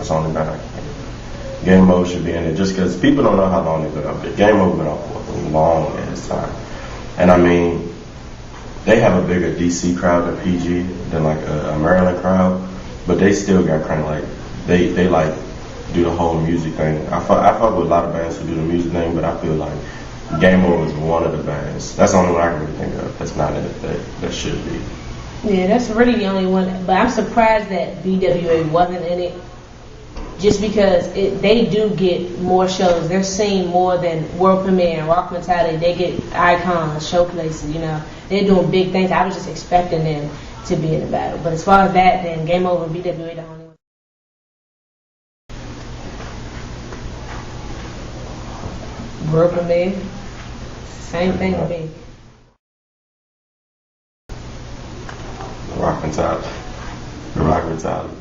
That's the only thing I can think of. Game mode should be in it just because people don't know how long they've been up there. Game mode been up for a long ass time. And I mean, they have a bigger DC crowd than PG, than like a Maryland crowd, but they still got kind of like, they like do the whole music thing. I fuck with a lot of bands who do the music thing, but I feel like Game Over is one of the bands. That's the only one I can really think of that's not in it that should be. Yeah, that's really the only one. But I'm surprised that BWA wasn't in it, just because they do get more shows. They're seen more than World Premiere and Rock Mentality. They get icons, showplaces, you know. They're doing big things. I was just expecting them to be in the battle. But as far as that, then Game Over and BWA the only one. World Premiere, same thing to me. Rock Mentality. The Rock Mentality.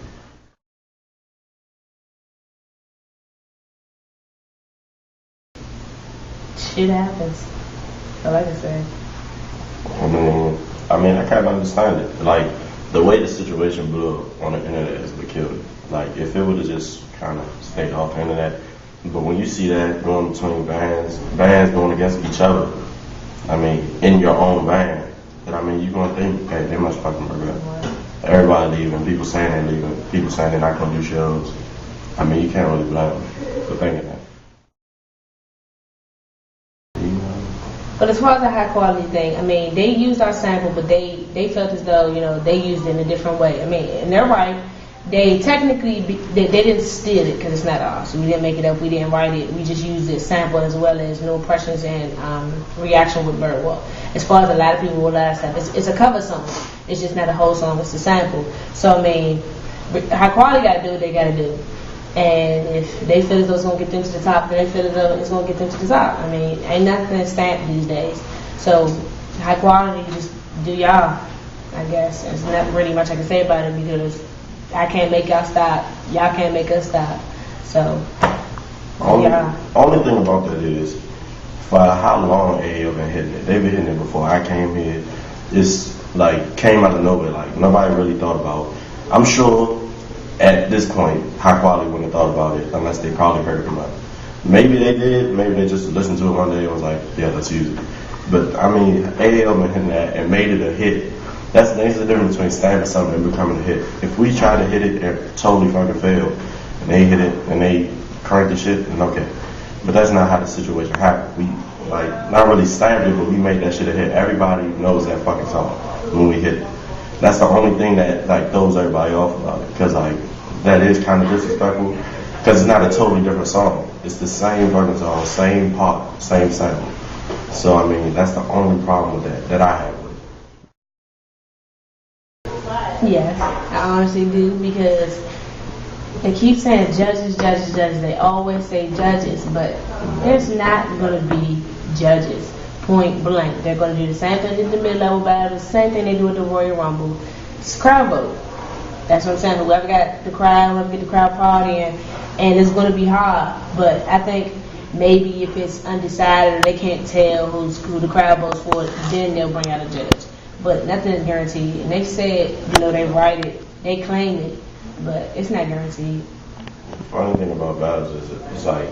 Shit happens. I like to say. I mean, I kind of understand it. Like, the way the situation blew up on the internet is what killed it. Like, if it would have just kind of stayed off the internet, but when you see that going between bands going against each other, I mean, in your own band, then I mean, you're going to think, okay, they must fucking regret. Everybody leaving, people saying they're leaving, people saying they're not going to do shows. I mean, you can't really blame them for thinking that. But as far as the high quality thing, I mean, they used our sample, but they felt as though, you know, they used it in a different way. I mean, and they're right. They technically, they didn't steal it because it's not ours. We didn't make it up. We didn't write it. We just used it sample as well as No Impressions and Reaction with Byrne. Well, as far as a lot of people will last time, it's a cover song. It's just not a whole song. It's a sample. So, I mean, high quality got to do what they got to do. And if they feel as though it's going to get them to the top, then they feel as though it's going to get them to the top. I mean, ain't nothing stamped these days. So, high quality, just do y'all, I guess. There's not really much I can say about it because I can't make y'all stop. Y'all can't make us stop. So, only thing about that is, for how long AAO been hitting it. They've been hitting it before I came here. It's like came out of nowhere. Like nobody really thought about. I'm sure at this point, high quality wouldn't have thought about it unless they probably heard it from us. Maybe they did. Maybe they just listened to it one day and was like, yeah, let's use it. But I mean, AAO been hitting that and made it a hit. There's the difference between stamping something and becoming a hit. If we try to hit it and totally fucking fail, and they hit it and they crank the shit, then okay. But that's not how the situation happened. We like not really stamped it, but we made that shit a hit. Everybody knows that fucking song when we hit it. That's the only thing that like throws everybody off about it, because like that is kind of disrespectful, because it's not a totally different song. It's the same fucking song, same part, same sample. So I mean, that's the only problem with that I have. Yes, I honestly do, because they keep saying judges. They always say judges, but there's not going to be judges, point blank. They're going to do the same thing in the mid-level battle, the same thing they do at the Royal Rumble. It's crowd vote. That's what I'm saying. Whoever got the crowd, whoever get the crowd partying, and it's going to be hard. But I think maybe if it's undecided or they can't tell who the crowd votes for, then they'll bring out a judge. But nothing is guaranteed. And they said, you know, they write it, they claim it, but it's not guaranteed. The funny thing about battles is it's like,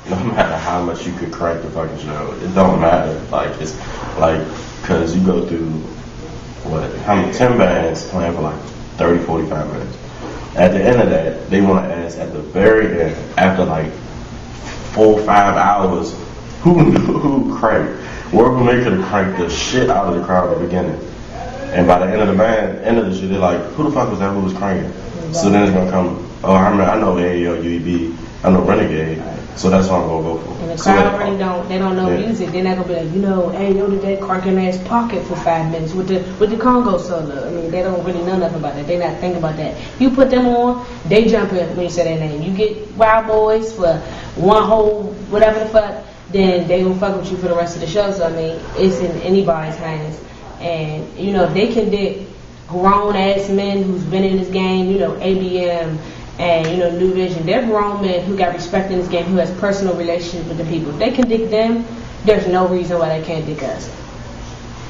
no matter how much you could crank the fucking show, it don't matter. Like, it's like, because you go through, 10 bands playing for like 30, 45 minutes. At the end of that, they want to ask at the very end, after like 4 or 5 hours, who cranked? World Premiere could have cranked the shit out of the crowd at the beginning. And by the end of the shit, they're like, who the fuck was that who was cranking? Right. So then it's going to come, I know AAO, UEB, I know Renegade, so that's what I'm going to go for. And the crowd really don't know music. They're not going to be like, you know, AAO did that cranking ass pocket for 5 minutes with the Congo solo. I mean, they don't really know nothing about that. They're not thinking about that. You put them on, they jump in when you say their name. You get Wild Boys for one whole whatever the fuck, then they gonna fuck with you for the rest of the show. So I mean, it's in anybody's hands. And you know, if they can get grown ass men who's been in this game, you know, ABM and you know, New Vision, they're grown men who got respect in this game, who has personal relationships with the people. If they can dig them, there's no reason why they can't dig us.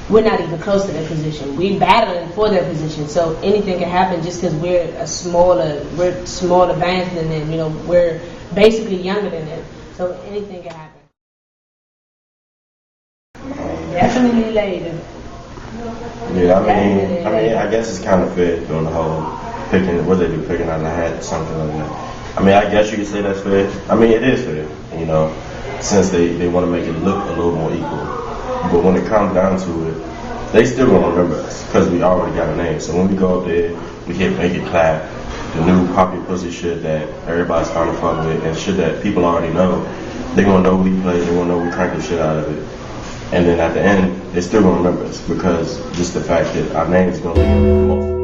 we're not even close to their position. We're battling for their position. So anything can happen just because we're smaller bands than them. You know, we're basically younger than them. So anything can happen. Definitely later. Yeah, I mean, I guess it's kind of fair doing the whole picking out of the hat, something like that. I mean, I guess you could say that's fair. I mean, it is fair, you know, since they want to make it look a little more equal. But when it comes down to it, they still gonna remember us because we already got a name. So when we go up there, we hit Make It Clap, the new Pop Your Pussy shit that everybody's starting to fuck with, and shit that people already know. They gonna know we play, they gonna know we crank the shit out of it. And then at the end, they still gonna remember us because just the fact that our name is gonna be most.